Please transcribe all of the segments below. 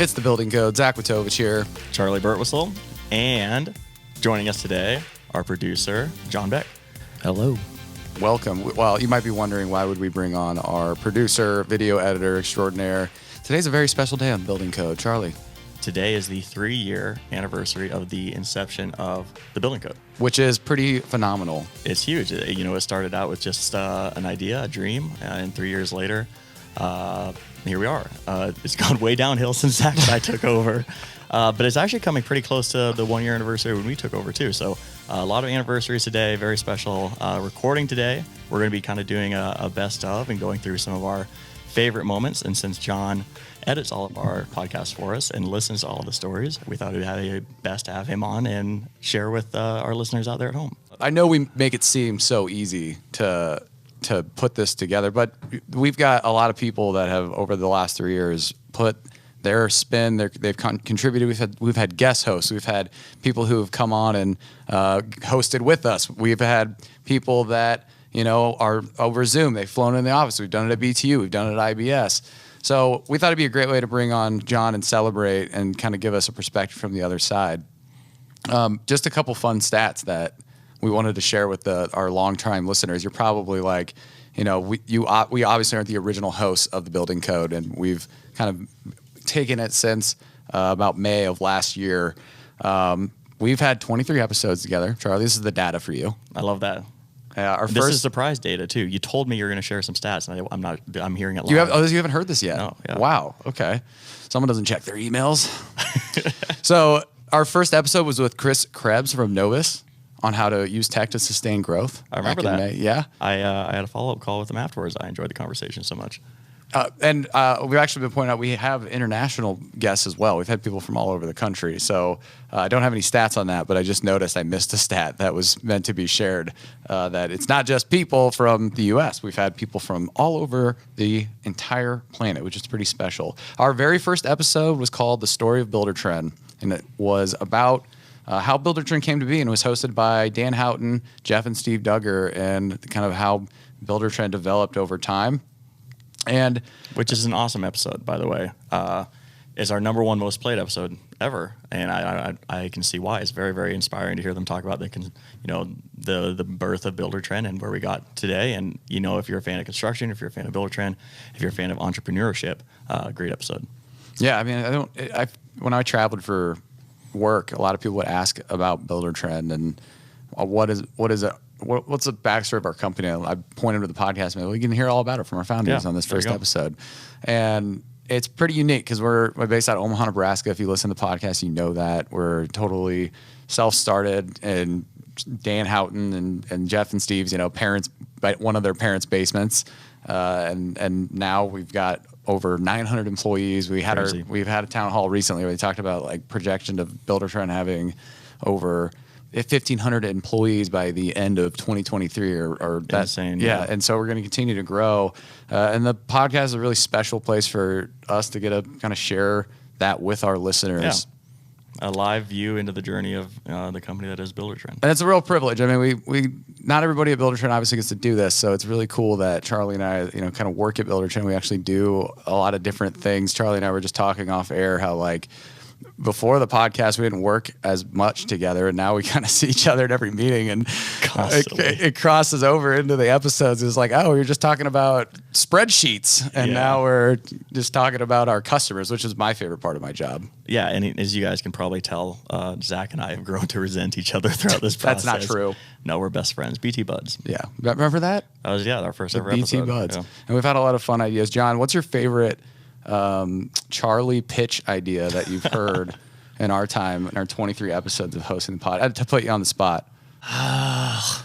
It's the Building Code. Zach Witovich here. Charlie Burtwhistle. And joining us today, our producer, John Beck. Hello. Welcome. Well, you might be wondering, why would we bring on our producer, video editor extraordinaire? Today's a very special day on Building Code. Charlie. Today is the 3-year anniversary of the inception of the Building Code. Which is pretty phenomenal. It's huge. It started out with just an idea, a dream, and 3 years later, here we are. It's gone way downhill since Zach and I took over. But it's actually coming pretty close to the 1-year anniversary when we took over too. So a lot of anniversaries today, very special recording today. We're going to be kind of doing a best of and going through some of our favorite moments. And since John edits all of our podcasts for us and listens to all the stories, we thought it would be best to have him on and share with our listeners out there at home. I know we make it seem so easy to put this together, but we've got a lot of people that have over the last 3 years put their spin. They've contributed. We've had guest hosts. We've had people who have come on and hosted with us. We've had people that are over Zoom. They've flown in the office. We've done it at BTU. We've done it at IBS. So we thought it'd be a great way to bring on John and celebrate and kind of give us a perspective from the other side. Just a couple fun stats that we wanted to share with our long-time listeners. You're probably like, we obviously aren't the original hosts of the Building Code, and we've kind of taken it since about May of last year. We've had 23 episodes together. Charlie, this is the data for you. I love that. This is surprise data too. You told me you were going to share some stats, and I'm hearing it live. You haven't heard this yet? No. Yeah. Wow. Okay. Someone doesn't check their emails. So our first episode was with Chris Krebs from Novus on how to use tech to sustain growth. I remember that. May. Yeah. I had a follow-up call with him afterwards. I enjoyed the conversation so much. And we've actually been pointing out we have international guests as well. We've had people from all over the country. So I don't have any stats on that, but I just noticed I missed a stat that was meant to be shared, that it's not just people from the U.S. We've had people from all over the entire planet, which is pretty special. Our very first episode was called The Story of Buildertrend, and it was about how Buildertrend came to be, and it was hosted by Dan Houghton, Jeff and Steve Duggar, and kind of how Buildertrend developed over time. And which is an awesome episode, by the way. It's our number one most played episode ever, and I can see why. It's very, very inspiring to hear them talk about the birth of Buildertrend and where we got today. And if you're a fan of construction, if you're a fan of Buildertrend, if you're a fan of entrepreneurship, great episode. Yeah, I mean, when I traveled for work, a lot of people would ask about Buildertrend and what is it. What's the backstory of our company? I pointed to the podcast, and we can hear all about it from our founders on this first episode. And it's pretty unique because we're based out of Omaha, Nebraska. If you listen to the podcast, you know that. We're totally self-started, and Dan Houghton and Jeff and Steve's, parents, one of their parents' basements. And now we've got over 900 employees. We've had a town hall recently where they talked about like projection of Buildertrend having over 1,500 employees by the end of 2023, or that's insane. Yeah, and so we're going to continue to grow. And the podcast is a really special place for us to get to kind of share that with our listeners. Yeah. A live view into the journey of the company that is Buildertrend. And it's a real privilege. I mean, we not everybody at Buildertrend obviously gets to do this, so it's really cool that Charlie and I, kind of work at Buildertrend. We actually do a lot of different things. Charlie and I were just talking off air how before the podcast, we didn't work as much together, and now we kind of see each other at every meeting, and it crosses over into the episodes. It's like, oh, we were just talking about spreadsheets, and now we're just talking about our customers, which is my favorite part of my job. Yeah, and as you guys can probably tell, Zach and I have grown to resent each other throughout this process. That's not true. No, we're best friends. BT Buds. Yeah. Remember that? That was, our first ever BT episode. Buds. Yeah. And we've had a lot of fun ideas. John, what's your favorite Charlie pitch idea that you've heard in our 23 episodes of hosting the pod? I had to put you on the spot.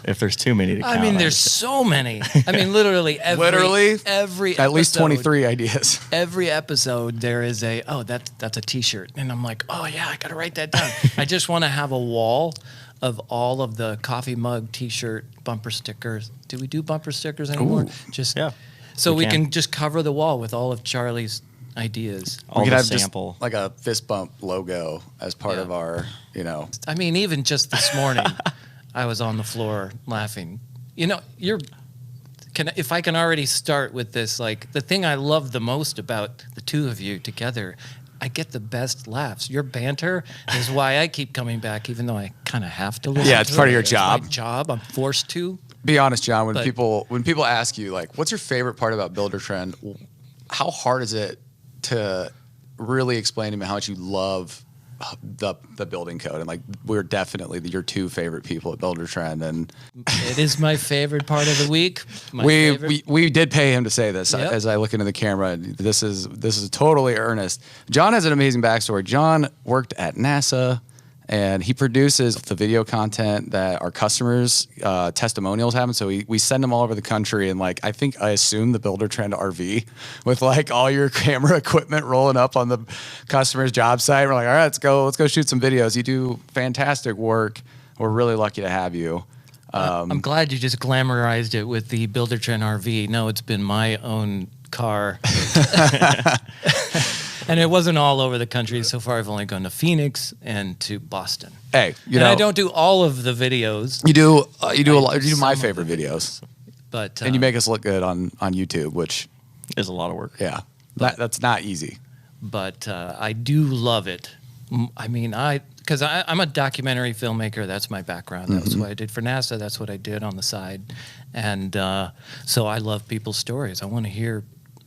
If there's too many to count. I mean, there's so many. I mean, literally every episode, at least 23 ideas. Every episode there is that's a t-shirt. And I'm like, oh yeah, I got to write that down. I just want to have a wall of all of the coffee mug, t-shirt, bumper stickers. Do we do bumper stickers anymore? Ooh. So we can just cover the wall with all of Charlie's ideas. We could have sample. Just like a fist bump logo as part of our, I mean, even just this morning, I was on the floor laughing. If I can already start with this, like the thing I love the most about the two of you together I get the best laughs. Your banter is why I keep coming back, even though I kind of have to listen. Yeah, it's part of your job. It's my job. I'm forced to. Be honest, John. When But- people ask you like, "What's your favorite part about Buildertrend?" How hard is it to really explain to me how much you love the building code? And like, we're definitely your two favorite people at Buildertrend, and It is my favorite part of the week. we did pay him to say this. Yep. As I look into the camera, this is totally earnest. John has an amazing backstory. John worked at NASA, and he produces the video content that our customers testimonials have. And so we send them all over the country. And like, I assume the Buildertrend RV with like all your camera equipment rolling up on the customer's job site. We're like, all right, let's go shoot some videos. You do fantastic work. We're really lucky to have you. I'm glad you just glamorized it with the Buildertrend RV. No, it's been my own car. And it wasn't all over the country. So far, I've only gone to Phoenix and to Boston. Hey, and I don't do all of the videos. You do a lot. You do some my of favorite the videos, but and you make us look good on YouTube, which Is a lot of work. yeah, that's not easy. But I do love it. I mean, because I'm a documentary filmmaker. That's my background. That's what I did for NASA. That's what I did on the side. And so I love people's stories. I want to hear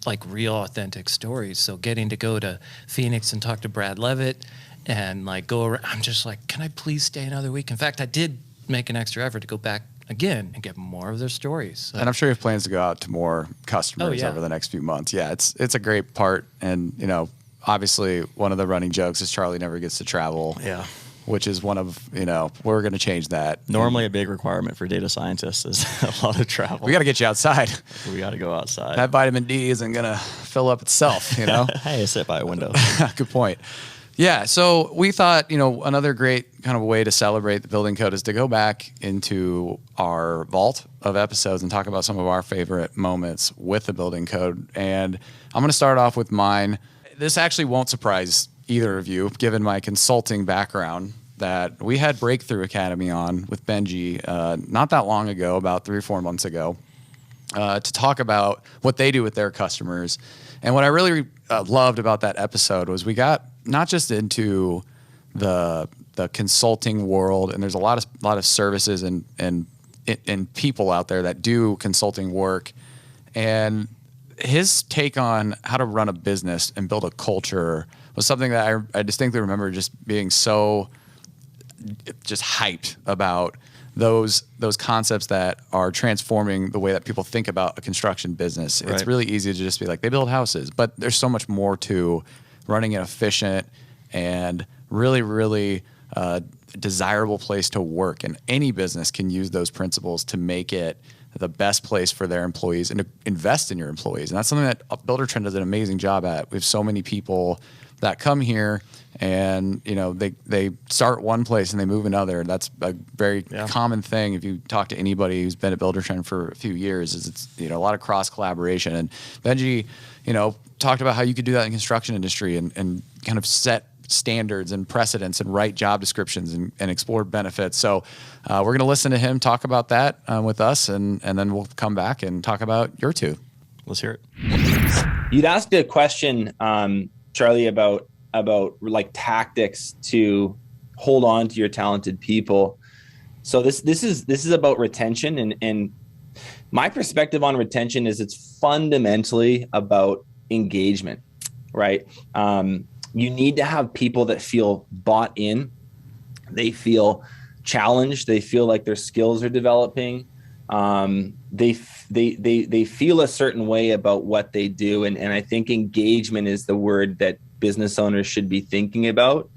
like real authentic stories. So getting to go to Phoenix and talk to Brad Levitt and like go around, I'm just like, can I please stay another week? In fact, I did make an extra effort to go back again and get more of their stories. And I'm sure you have plans to go out to more customers yeah. over the next few months. Yeah, it's a great part. And, obviously one of the running jokes is Charlie never gets to travel. Yeah. Which is one of, we're going to change that. Normally a big requirement for data scientists is a lot of travel. We got to get you outside. We got to go outside. That vitamin D isn't going to fill up itself, Hey, I sit by a window. Good point. Yeah, so we thought, another great kind of way to celebrate the building code is to go back into our vault of episodes and talk about some of our favorite moments with the building code. And I'm going to start off with mine. This actually won't surprise either of you, given my consulting background, that we had Breakthrough Academy on with Benji not that long ago, about 3 or 4 months ago, to talk about what they do with their customers. And what I really loved about that episode was we got not just into the consulting world, and there's a lot of services and people out there that do consulting work, and his take on how to run a business and build a culture was something that I distinctly remember just being so just hyped about those concepts that are transforming the way that people think about a construction business. It's Right. really easy to just be like, they build houses, but there's so much more to running an efficient and really, really desirable place to work. And any business can use those principles to make it the best place for their employees and to invest in your employees. And that's something that Buildertrend does an amazing job at. We have so many people that come here and, they start one place and they move another. That's a very common thing. If you talk to anybody who's been at Buildertrend for a few years, is it's, a lot of cross collaboration. And Benji, talked about how you could do that in the construction industry and kind of set standards and precedents and write job descriptions and explore benefits. So we're going to listen to him talk about that with us, and then we'll come back and talk about your two. Let's hear it. You'd asked a question, Charlie, about like tactics to hold on to your talented people. So this is about retention, and my perspective on retention is it's fundamentally about engagement, right? You need to have people that feel bought in. They feel challenged. They feel like their skills are developing. They feel a certain way about what they do. And I think engagement is the word that business owners should be thinking about.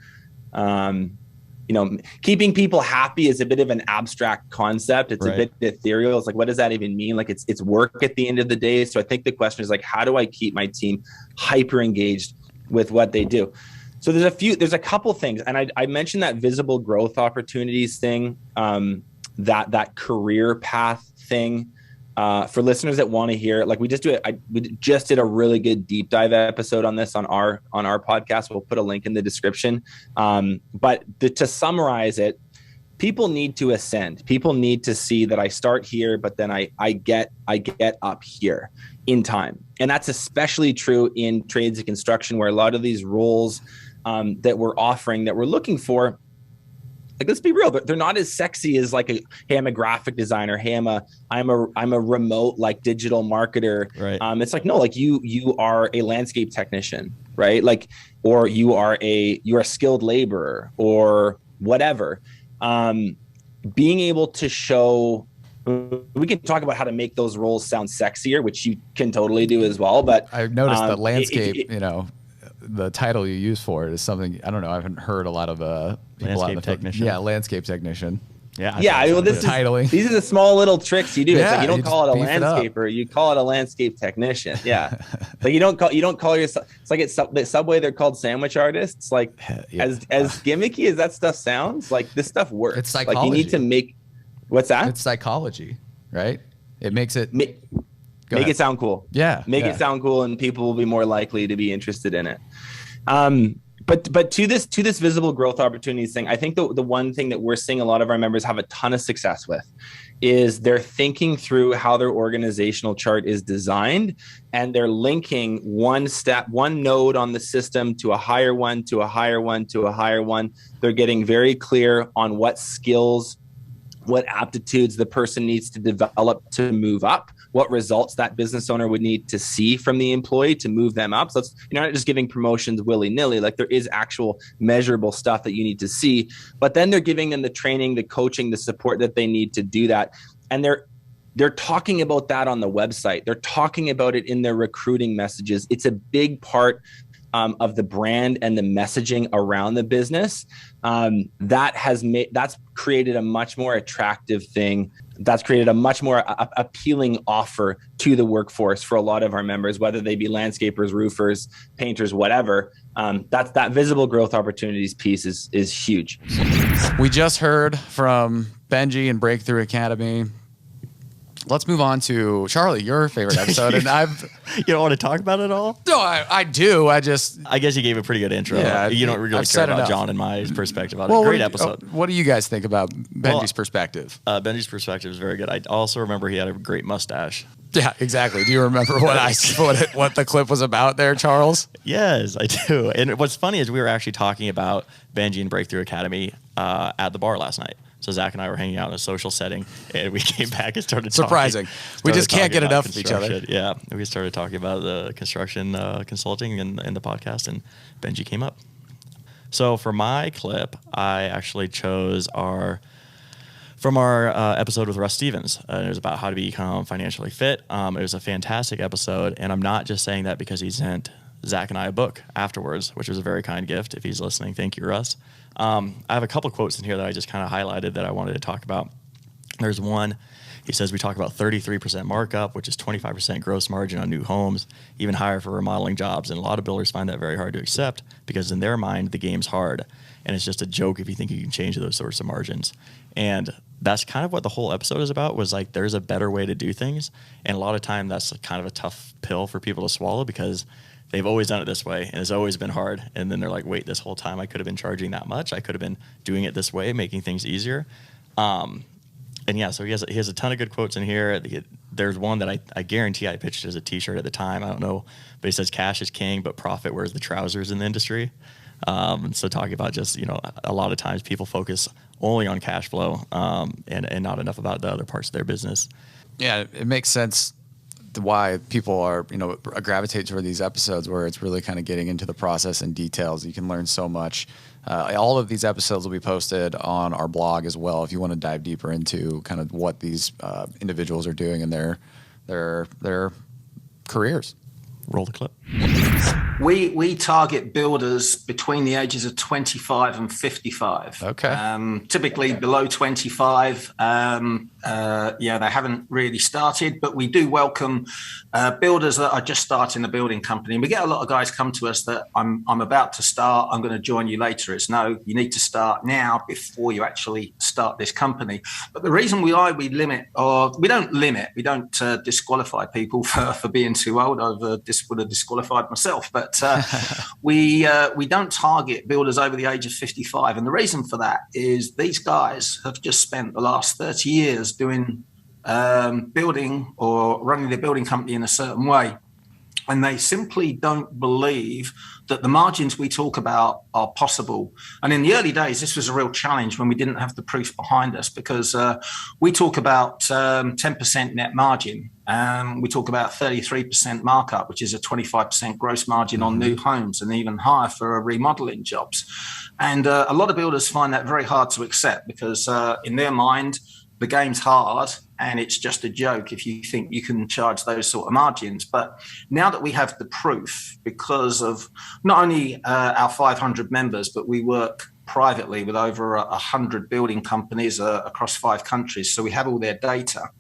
Keeping people happy is a bit of an abstract concept. It's Right. a bit ethereal. It's like, what does that even mean? Like it's work at the end of the day. So I think the question is like, how do I keep my team hyper engaged with what they do? So there's a couple things. And I mentioned that visible growth opportunities thing, that career path thing. For listeners that want to hear, like we just did a really good deep dive episode on this on our podcast. We'll put a link in the description. But to summarize it, people need to ascend. People need to see that I start here, but then I get up here in time. And that's especially true in trades and construction, where a lot of these roles that we're offering, that we're looking for, like, let's be real, they're not as sexy as like hey, I'm a graphic designer. Hey, I'm a remote like digital marketer. Right. It's like, no, like you are a landscape technician, right? Like, or you're a skilled laborer or whatever. Being able to show, we can talk about how to make those roles sound sexier, which you can totally do as well. But I've noticed that landscape, the title you use for it is something, I don't know, I haven't heard a lot of people Landscape technician. Yeah, landscape technician. Yeah. Well, Titling. These are the small little tricks you do. Yeah, it's like you don't you call it a just beef it up. landscaper, you call it a landscape technician. Yeah. Like you don't call yourself, it's like at Subway, they're called sandwich artists. Like as gimmicky as that stuff sounds, like this stuff works. It's psychology. Like you need to make, what's that? It's psychology, right? It makes it Make it sound cool. Yeah. Make it sound cool, and people will be more likely to be interested in it. But to this visible growth opportunities thing, I think the one thing that we're seeing a lot of our members have a ton of success with is they're thinking through how their organizational chart is designed, and they're linking one node on the system to a higher one, to a higher one, to a higher one. They're getting very clear on what skills, what aptitudes the person needs to develop to move up, what results that business owner would need to see from the employee to move them up. So you're not just giving promotions willy-nilly. Like, there is actual measurable stuff that you need to see, but then they're giving them the training, the coaching, the support that they need to do that. And they're talking about that on the website. They're talking about it in their recruiting messages. It's a big part of the brand and the messaging around the business. That's created a much more attractive thing. That's created a much more appealing offer to the workforce for a lot of our members, whether they be landscapers, roofers, painters, whatever. That visible growth opportunities piece is huge. We just heard from Benji and Breakthrough Academy. Let's move on to Charley, your favorite episode. And You don't want to talk about it all? No, I do. I guess you gave a pretty good intro. Yeah, You don't really I've care said about enough. John and my perspective on it. Great episode. What do you guys think about Benji's perspective? Benji's perspective is very good. I also remember he had a great mustache. Yeah, exactly. Do you remember what the clip was about there, Charles? Yes, I do. And what's funny is we were actually talking about Benji and Breakthrough Academy at the bar last night. So Zach and I were hanging out in a social setting, and we came back and started Surprising. We just can't get enough of each other. Yeah, we started talking about the construction consulting in the podcast, and Benji came up. So for my clip, I actually chose from our episode with Russ Stevens. It was about how to become financially fit. It was a fantastic episode, and I'm not just saying that because he sent Zach and I a book afterwards, which was a very kind gift. If he's listening, thank you, Russ. I have a couple quotes in here that I just kind of highlighted that I wanted to talk about. There's one. He says we talk about 33% markup, which is 25% gross margin on new homes, even higher for remodeling jobs. And a lot of builders find that very hard to accept because in their mind, the game's hard. And it's just a joke if you think you can change those sorts of margins. And that's kind of what the whole episode is about, was like, there's a better way to do things. And a lot of time that's kind of a tough pill for people to swallow because they've always done it this way and it's always been hard. And then they're like, wait, this whole time I could have been charging that much. I could have been doing it this way, making things easier. And yeah, so he has a ton of good quotes in here. There's one that I guarantee I pitched as a t-shirt at the time. I don't know, but he says cash is king, but profit wears the trousers in the industry. So talking about just, a lot of times people focus only on cash flow and not enough about the other parts of their business. Yeah, it makes sense why people are, gravitate toward these episodes where it's really kind of getting into the process and details. You can learn so much. All of these episodes will be posted on our blog as well if you want to dive deeper into kind of what these individuals are doing in their careers. Roll the clip. We target builders between the ages of 25 and 55. Okay. Typically below 25. they haven't really started, but we do welcome builders that are just starting the building company. And we get a lot of guys come to us that I'm about to start, I'm going to join you later. It's no, you need to start now before you actually start this company. But the reason we don't disqualify people for being too old. I would have disqualified myself, but we don't target builders over the age of 55. And the reason for that is these guys have just spent the last 30 years doing building or running their building company in a certain way. And they simply don't believe that the margins we talk about are possible. And in the early days, this was a real challenge when we didn't have the proof behind us, because we talk about 10% net margin. We talk about 33% markup, which is a 25% gross margin on new homes, and even higher for remodeling jobs. And a lot of builders find that very hard to accept, because in their mind, the game's hard and it's just a joke if you think you can charge those sort of margins. But now that we have the proof, because of not only our 500 members, but we work privately with over 100 building companies across 5 countries. So we have all their data.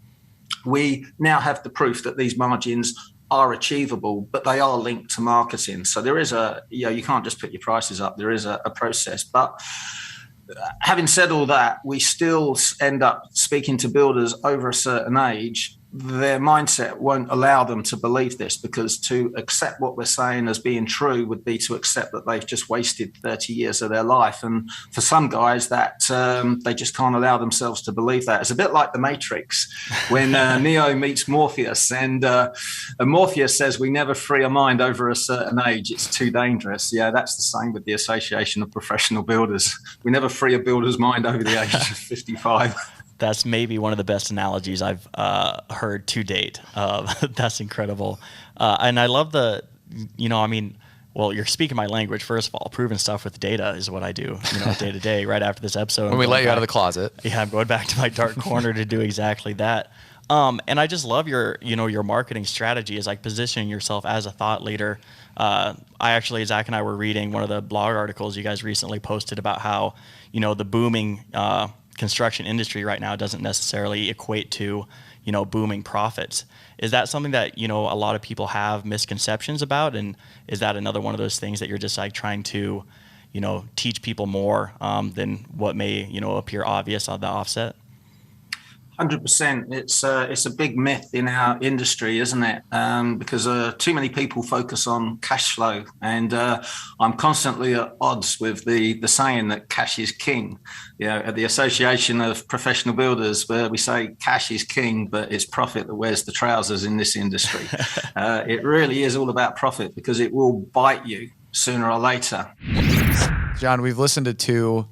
We now have the proof that these margins are achievable, but they are linked to marketing. So there is you can't just put your prices up. There is a process. But having said all that, we still end up speaking to builders over a certain age. Their mindset won't allow them to believe this, because to accept what we're saying as being true would be to accept that they've just wasted 30 years of their life. And for some guys, that they just can't allow themselves to believe that. It's a bit like the Matrix when Neo meets Morpheus, and Morpheus says, we never free a mind over a certain age. It's too dangerous. Yeah, that's the same with the Association of Professional Builders. We never free a builder's mind over the age of 55. That's maybe one of the best analogies I've heard to date. That's incredible. And I love you're speaking my language, first of all. Proving stuff with data is what I do, day to day, right after this episode. When we let you out of the closet. Yeah, I'm going back to my dark corner to do exactly that. And I just love your marketing strategy is like positioning yourself as a thought leader. Zach and I were reading one of the blog articles you guys recently posted about how, the booming construction industry right now doesn't necessarily equate to, booming profits. Is that something that, a lot of people have misconceptions about? And is that another one of those things that you're just like trying to, teach people more than what may, appear obvious on the offset? 100%. It's a big myth in our industry, isn't it? Because too many people focus on cash flow, and I'm constantly at odds with the saying that cash is king. At the Association of Professional Builders, where we say cash is king, but it's profit that wears the trousers in this industry. It really is all about profit, because it will bite you sooner or later. John, we've listened to 2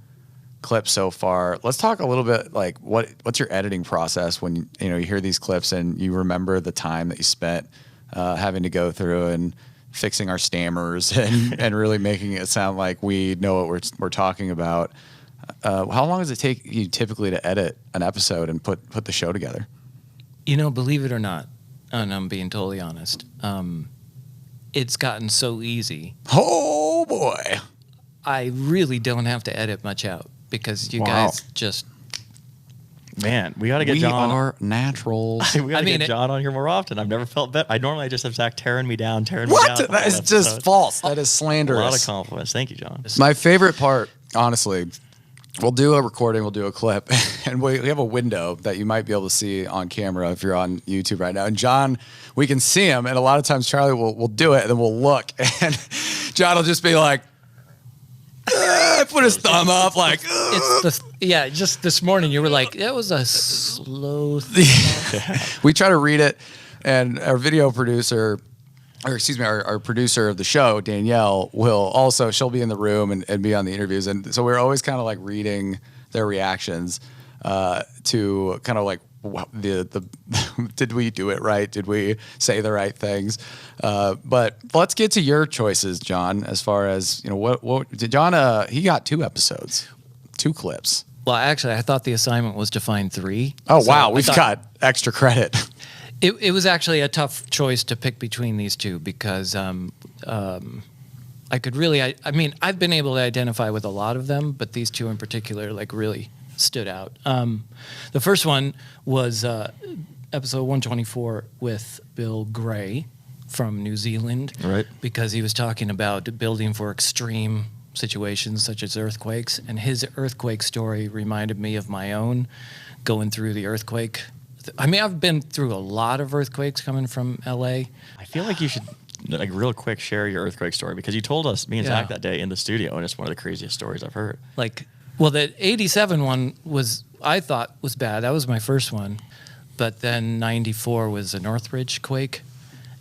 clips so far. Let's talk a little bit like what's your editing process when you hear these clips and you remember the time that you spent having to go through and fixing our stammers and really making it sound like we know what we're talking about. How long does it take you typically to edit an episode and put the show together? Believe it or not, and I'm being totally honest, it's gotten so easy. Oh boy. I really don't have to edit much out, because you guys just... Man, we got to get John. We are naturals. We got to get John on here more often. I've never felt better. I normally just have Zach tearing me down. What? That is just false. That is slanderous. A lot of compliments. Thank you, John. My favorite part, honestly, we'll do a recording, we'll do a clip, and we have a window that you might be able to see on camera if you're on YouTube right now. And John, we can see him, and a lot of times Charlie will do it, and then we'll look, and John will just be like, put his thumb up like, just this morning you were like, that was a slow thing. We try to read it, and our video producer, our producer of the show, Danielle, she'll be in the room and be on the interviews, and so we're always kind of like reading their reactions to kind of like the did we do it right? Did we say the right things? But let's get to your choices, John. As far as what did John? He got 2 episodes, 2 clips. Well, actually, I thought the assignment was to find 3. Oh, so wow, we've got extra credit. It was actually a tough choice to pick between these 2, because I could really, I've been able to identify with a lot of them, but these 2 in particular, like, really stood out. The first one was episode 124 with Bill Gray from New Zealand, Right. because he was talking about building for extreme situations such as earthquakes, and his earthquake story reminded me of my own going through the earthquake. I mean, I've been through a lot of earthquakes coming from LA. I feel like you should, like, real quick share your earthquake story, because you told us, me and Yeah. Zach, that day in the studio, and it's one of the craziest stories I've heard. Like, well, the 87 one was, I thought was bad. That was my first one. But then 94 was a Northridge quake,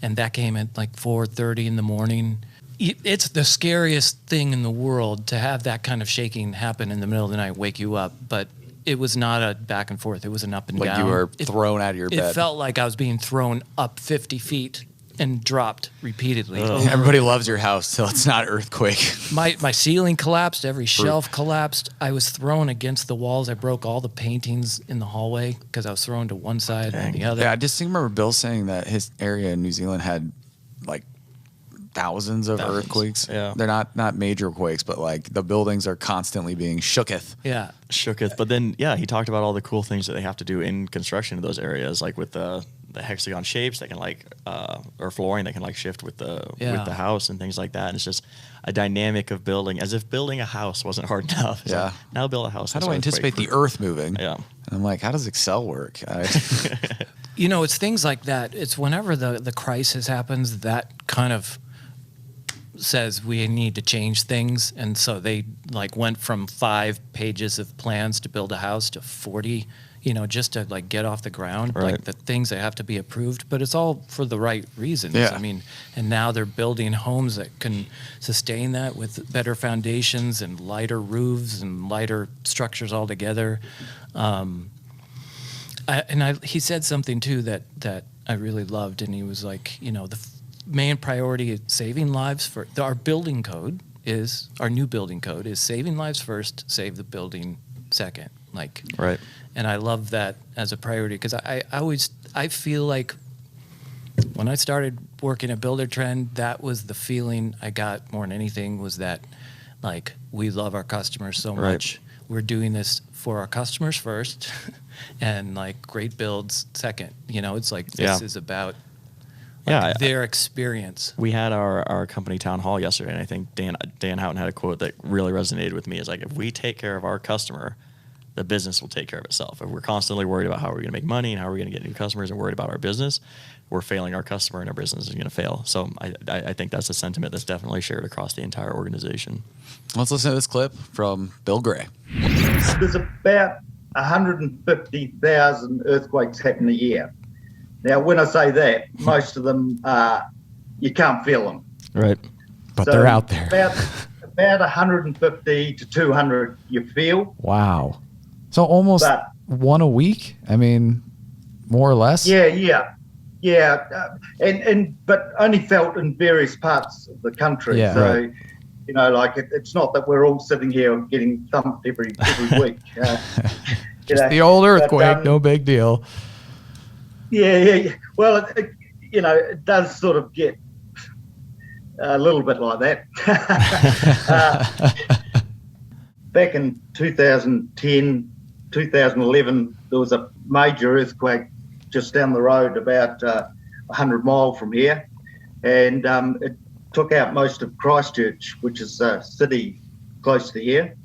and that came at like 4:30 in the morning. It's the scariest thing in the world to have that kind of shaking happen in the middle of the night, wake you up. But it was not a back and forth. It was an up and Like down. you were thrown out of your bed. It felt like I was being thrown up 50 feet and dropped repeatedly. over. Everybody loves your house till it's not earthquake. My ceiling collapsed. Every shelf collapsed. I was thrown against the walls. I broke all the paintings in the hallway because I was thrown to one side and the other. Yeah, I just remember Bill saying that his area in New Zealand had like thousands of earthquakes. Yeah. They're not major quakes, but like the buildings are constantly being shooketh. Yeah. Shooketh. But then, yeah, he talked about all the cool things that they have to do in construction in those areas, like with the hexagon shapes that can or flooring that can like shift with the house and things like that. And it's just a dynamic of building, as if building a house wasn't hard enough. So Yeah. now build a house. How do I anticipate the earth moving? Yeah. And I'm like, how does Excel work? You know, it's things like that. It's whenever the crisis happens, that kind of says we need to change things. And so they like went from 5 pages of plans to build a house to 40, you know, just to like get off the ground, Right. like the things that have to be approved, but it's all for the right reasons. Yeah. I mean, and now they're building homes that can sustain that with better foundations and lighter roofs and lighter structures altogether. He said something too that I really loved, and he was like, you know, the main priority is saving lives for our building code is our new building code is saving lives first, save the building second. Like, Right. And I love that as a priority because I feel like when I started working at Buildertrend, that was the feeling I got more than anything, was that like we love our customers so Right. much. We're doing this for our customers first and like great builds second. You know, it's like this Yeah. is about Yeah, their experience. We had our company town hall yesterday, and I think Dan Houghton had a quote that really resonated with me. It's like, if we take care of our customer, the business will take care of itself. If we're constantly worried about how are we going to make money and how are we going to get new customers and worried about our business, we're failing our customer and our business is going to fail. So I think that's a sentiment that's definitely shared across the entire organization. Let's listen to this clip from Bill Gray. There's about 150,000 earthquakes happen a year. Now, when I say that, most of them you can't feel them. Right. But they're out there. About 150 to 200 you feel. Wow. So almost But- one a week? I mean, more or less? Yeah. But only felt in various parts of the country. Yeah. So, Right. you know, like it's not that we're all sitting here getting thumped every week. Just the old earthquake, no big deal. Yeah. Well, it does sort of get a little bit like that. Back in 2010, 2011, there was a major earthquake just down the road, about 100 miles from here, and it took out most of Christchurch, which is a city close to here.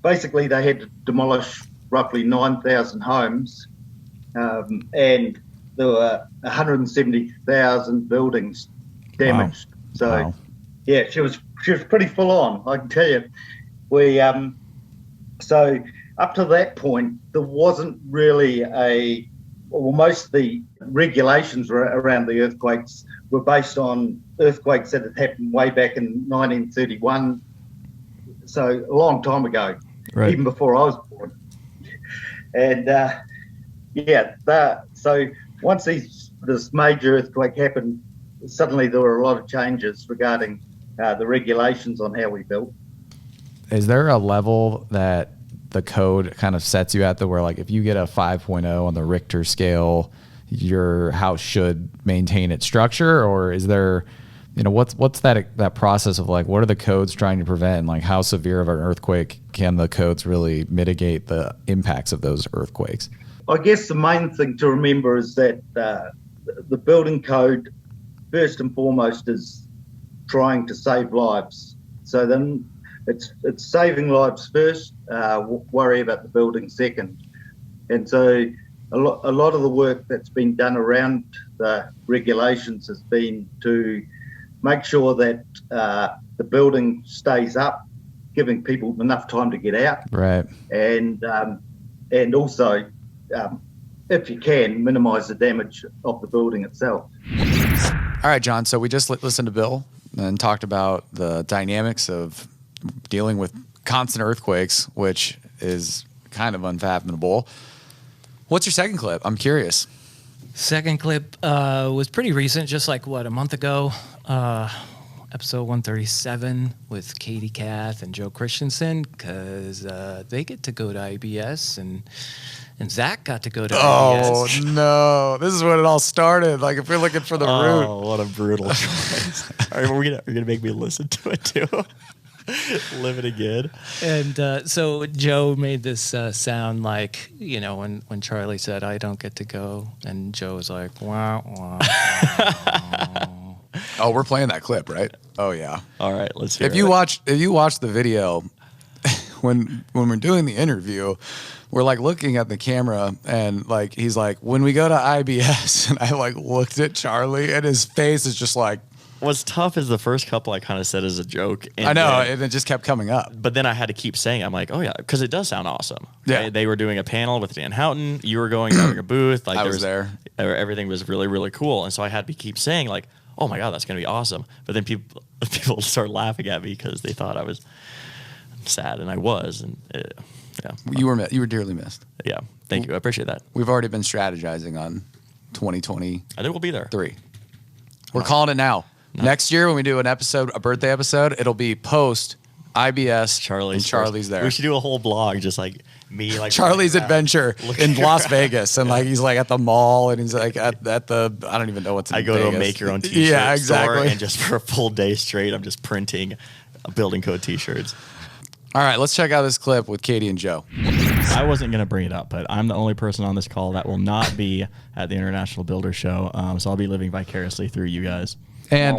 Basically they had to demolish roughly 9,000 homes, and there were 170,000 buildings damaged. Wow. So, Wow. yeah, she was pretty full on, I can tell you. We so up to that point, there wasn't really most of the regulations around the earthquakes were based on earthquakes that had happened way back in 1931, so a long time ago, Right. even before I was born. And so once this major earthquake happened, suddenly there were a lot of changes regarding the regulations on how we built. Is there a level that the code kind of sets you at, where like if you get a 5.0 on the Richter scale, your house should maintain its structure? Or is there what's that process of like, what are the codes trying to prevent? Like, how severe of an earthquake can the codes really mitigate the impacts of those earthquakes? I guess the main thing to remember is that the building code, first and foremost, is trying to save lives. So then it's saving lives first, worry about the building second. And so a lot of the work that's been done around the regulations has been to make sure that the building stays up, giving people enough time to get out. Right. And also, if you can, minimize the damage of the building itself. All right, John. So we just listened to Bill and talked about the dynamics of dealing with constant earthquakes, which is kind of unfathomable. What's your second clip? I'm curious. Second clip was pretty recent, just like, a month ago. Episode 137 with Katie Kath and Joe Christensen, because they get to go to IBS, and Zach got to go to IBS. Oh, no. This is when it all started. Like, if we're looking for the root. Oh, what a brutal choice. All right, you're going to make me listen to it, too. Live it again. And so Joe made this sound like, when Charlie said, "I don't get to go," and Joe was like, "Wow, wow." Oh, we're playing that clip, right? Oh, yeah. All right, let's hear it. If you watch the video, when we're doing the interview, we're like looking at the camera, and like he's like, "When we go to IBS," and I like looked at Charlie, and his face is just like. What's tough is the first couple I kind of said as a joke. I know, and it just kept coming up. But then I had to keep saying, I'm like, oh yeah, because it does sound awesome. Yeah. They were doing a panel with Dan Houghton. You were going to your booth. Like I was there. Everything was really, really cool. And so I had to keep saying like, oh my God, that's going to be awesome. But then people start laughing at me because they thought I was sad, and I was. And yeah. You were dearly missed. Yeah. Thank you. I appreciate that. We've already been strategizing on 2023. I think we'll be there. We're calling it now. No. Next year when we do a birthday episode, it'll be post IBS. Charlie's there. We should do a whole blog just like me, like Charlie's adventure in Las Vegas, and like he's like at the mall, and he's like at the I don't even know what's. I go Vegas. to a make your own t-shirt yeah, exactly. store, and just for a full day straight, I'm just printing building code t-shirts. All right, let's check out this clip with Katie and Joe. I wasn't going to bring it up, but I'm the only person on this call that will not be at the International Builder Show, so I'll be living vicariously through you guys. And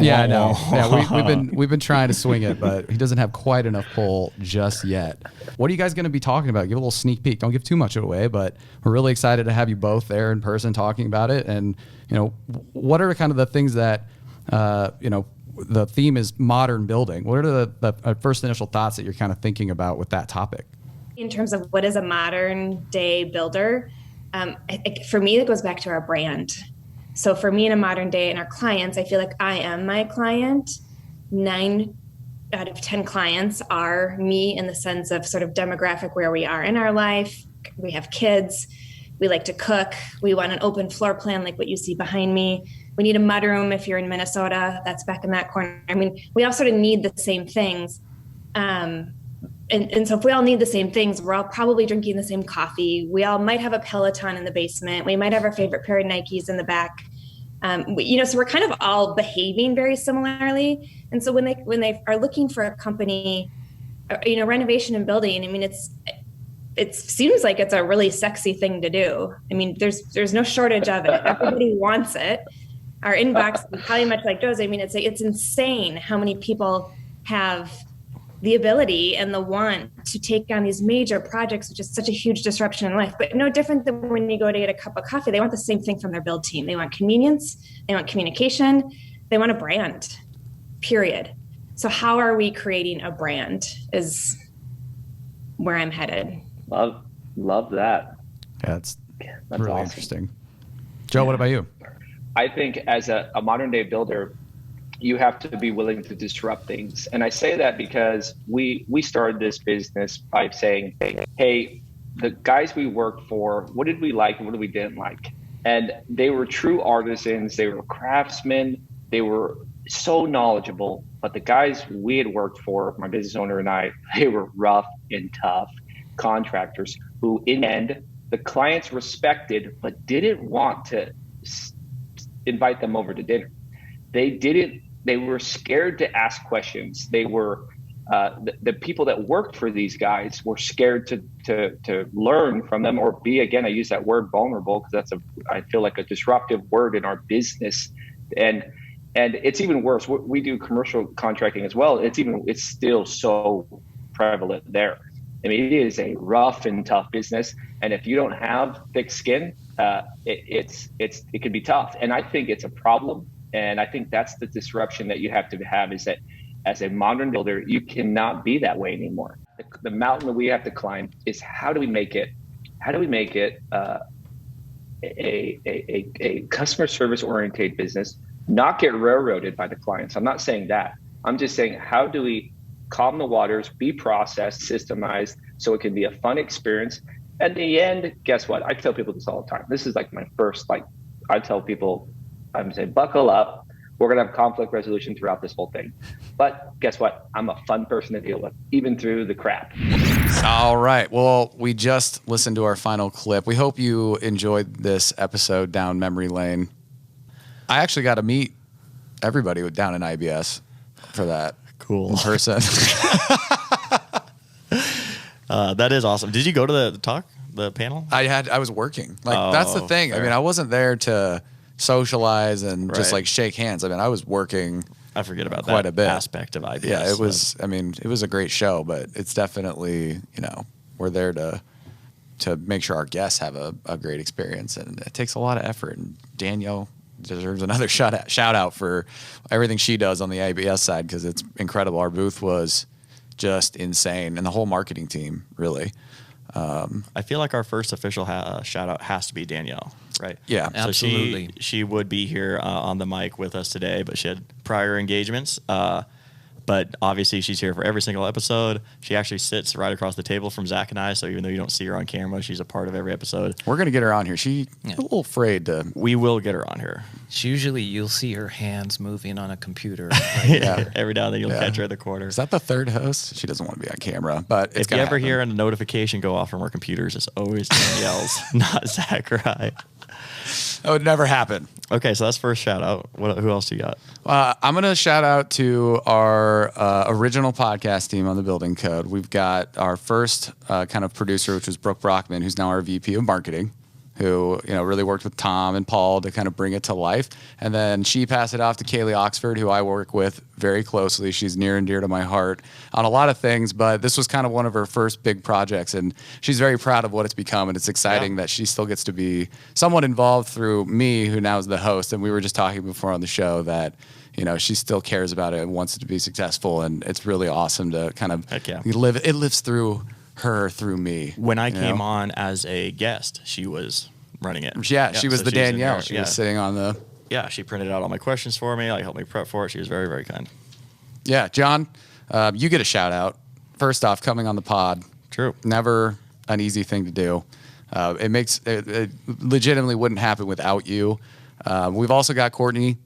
yeah, I know. Yeah, we've been trying to swing it, but he doesn't have quite enough pull just yet. What are you guys going to be talking about? Give a little sneak peek. Don't give too much away, but we're really excited to have you both there in person talking about it. And what are kind of the things that the theme is modern building. What are the first initial thoughts that you're kind of thinking about with that topic? In terms of what is a modern day builder, for me, it goes back to our brand. So for me in a modern day and our clients, I feel like I am my client. 9 out of 10 clients are me in the sense of sort of demographic where we are in our life. We have kids. We like to cook. We want an open floor plan like what you see behind me. We need a mudroom if you're in Minnesota. That's back in that corner. I mean, we all sort of need the same things. And so if we all need the same things, we're all probably drinking the same coffee. We all might have a Peloton in the basement. We might have our favorite pair of Nikes in the back. So we're kind of all behaving very similarly. And so when they are looking for a company, renovation and building, I mean, it seems like it's a really sexy thing to do. I mean, there's no shortage of it. Everybody wants it. Our inbox, probably much like Joe's. I mean, it's insane how many people have the ability and the want to take on these major projects, which is such a huge disruption in life, but no different than when you go to get a cup of coffee. They want the same thing from their build team. They want convenience, they want communication, they want a brand, period. So how are we creating a brand is where I'm headed. Love that. Yeah, that's really awesome. Interesting. Joe, what about you? I think as a modern day builder, you have to be willing to disrupt things. And I say that because we started this business by saying, hey, the guys we worked for, what did we like and what did we didn't like? And they were true artisans, they were craftsmen, they were so knowledgeable, but the guys we had worked for, my business owner and I, they were rough and tough contractors who in the end, the clients respected, but didn't want to invite them over to dinner. they were scared to ask questions. They were, the people that worked for these guys were scared to learn from them, or be, again, I use that word vulnerable because I feel like a disruptive word in our business. And it's even worse. We do commercial contracting as well. It's still so prevalent there. I mean, it is a rough and tough business. And if you don't have thick skin, it can be tough. And I think it's a problem. And I think that's the disruption that you have to have, is that as a modern builder, you cannot be that way anymore. The mountain that we have to climb is how do we make it a customer service oriented business, not get railroaded by the clients. I'm not saying that. I'm just saying, how do we calm the waters, be processed, systemized, so it can be a fun experience. At the end, guess what? I tell people this all the time. This is like my first, I tell people, I'm saying, buckle up. We're going to have conflict resolution throughout this whole thing. But guess what? I'm a fun person to deal with, even through the crap. All right. Well, we just listened to our final clip. We hope you enjoyed this episode down memory lane. I actually got to meet everybody down in IBS for that. Cool. In person. That is awesome. Did you go to the panel? I was working. That's the thing. Fair. I mean, I wasn't there to socialize and just shake hands. I mean, I was working. I forget about quite that a bit. Aspect of IBS. Yeah, it was. I mean, it was a great show, but it's definitely, we're there to make sure our guests have a great experience, and it takes a lot of effort. And Danielle deserves another shout out for everything she does on the IBS side, because it's incredible. Our booth was just insane, and the whole marketing team, really. I feel like our first official shout out has to be Danielle, right? Yeah, so absolutely. She would be here on the mic with us today, but she had prior engagements. But obviously, she's here for every single episode. She actually sits right across the table from Zach and I, so even though you don't see her on camera, she's a part of every episode. We're going to get her on here. She's a little afraid to... We will get her on here. Usually, you'll see her hands moving on a computer. Yeah. Every now and then, you'll catch her at the corner. Is that the third host? She doesn't want to be on camera, but it's if you ever hear a notification go off from our computers, it's always Danielle's, not Zach or I. That would never happen. Okay, so that's first shout out. Who else do you got? I'm going to shout out to our original podcast team on the Building Code. We've got our first kind of producer, which was Brooke Brockman, who's now our VP of Marketing, who really worked with Tom and Paul to kind of bring it to life. And then she passed it off to Kaylee Oxford, who I work with very closely. She's near and dear to my heart on a lot of things, but this was kind of one of her first big projects, and she's very proud of what it's become, and it's exciting that she still gets to be somewhat involved through me, who now is the host. And we were just talking before on the show that she still cares about it and wants it to be successful, and it's really awesome to kind of it lives through her, through me. When I came on as a guest, she was running it. Yeah, she was the Danielle. She was sitting on the... Yeah, she printed out all my questions for me, helped me prep for it. She was very, very kind. Yeah, John, you get a shout out. First off, coming on the pod. True. Never an easy thing to do. It legitimately wouldn't happen without you. We've also got Courtney,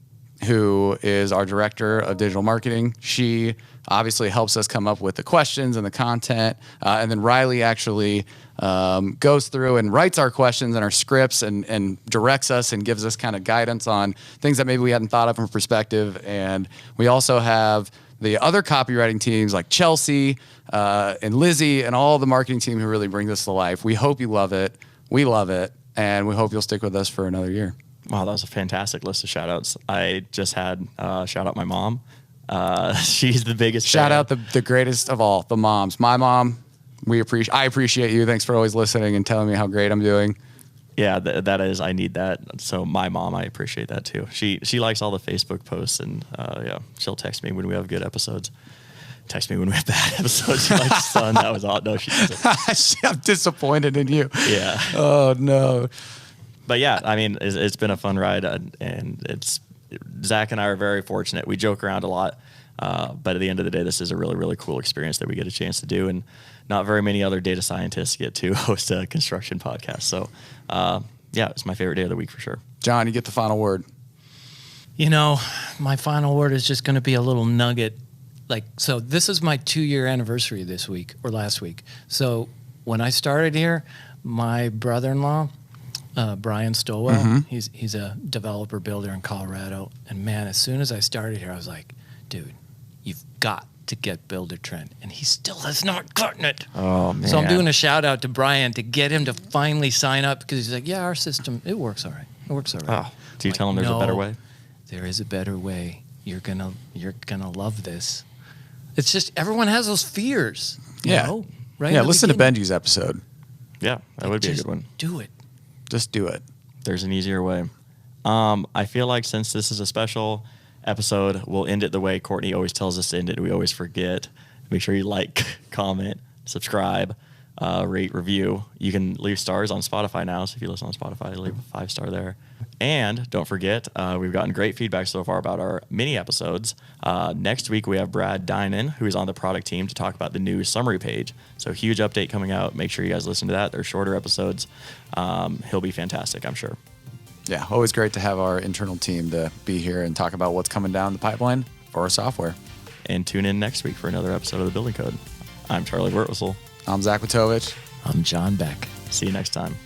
who is our director of digital marketing. She obviously helps us come up with the questions and the content. And then Riley actually goes through and writes our questions and our scripts and directs us and gives us kind of guidance on things that maybe we hadn't thought of from perspective. And we also have the other copywriting teams like Chelsea and Lizzie and all the marketing team who really bring this to life. We hope you love it. We love it. And we hope you'll stick with us for another year. Wow, that was a fantastic list of shout outs. I just had shout out my mom. She's the biggest shout fan. out the greatest of all, the moms. My mom, I appreciate you. Thanks for always listening and telling me how great I'm doing. Yeah, that is, I need that. So my mom, I appreciate that too. She likes all the Facebook posts, and she'll text me when we have good episodes. Text me when we have bad episodes. She's like, son, that was odd. No, she doesn't. I'm disappointed in you. Yeah. Oh, no. But yeah, I mean, it's been a fun ride, and Zach and I are very fortunate. We joke around a lot, but at the end of the day, this is a really, really cool experience that we get a chance to do, and not very many other data scientists get to host a construction podcast. So, it's my favorite day of the week for sure. John, you get the final word. My final word is just going to be a little nugget. So this is my 2-year anniversary this week or last week. So when I started here, my brother-in-law Brian Stowell. Mm-hmm. He's a developer builder in Colorado. And man, as soon as I started here, I was like, dude, you've got to get Buildertrend. And he still has not gotten it. Oh, man. So I'm doing a shout out to Brian to get him to finally sign up because he's like, yeah, our system, it works all right. It works all right. Oh, do you tell him there's a better way? There is a better way. You're gonna love this. It's just everyone has those fears. You know, right? Yeah, listen to Benji's episode. Yeah, that would be a good one. Do it. Just do it. There's an easier way. I feel like since this is a special episode, we'll end it the way Courtney always tells us to end it. We always forget. Make sure you like, comment, subscribe, rate, review. You can leave stars on Spotify now. So if you listen on Spotify, leave a 5-star there. And don't forget, we've gotten great feedback so far about our mini episodes. Next week, we have Brad Dinan, who is on the product team, to talk about the new summary page. So huge update coming out. Make sure you guys listen to that. They're shorter episodes. He'll be fantastic, I'm sure. Yeah, always great to have our internal team to be here and talk about what's coming down the pipeline for our software. And tune in next week for another episode of The Building Code. I'm Charlie Wertwissel. I'm Zach Witovich. I'm John Beck. See you next time.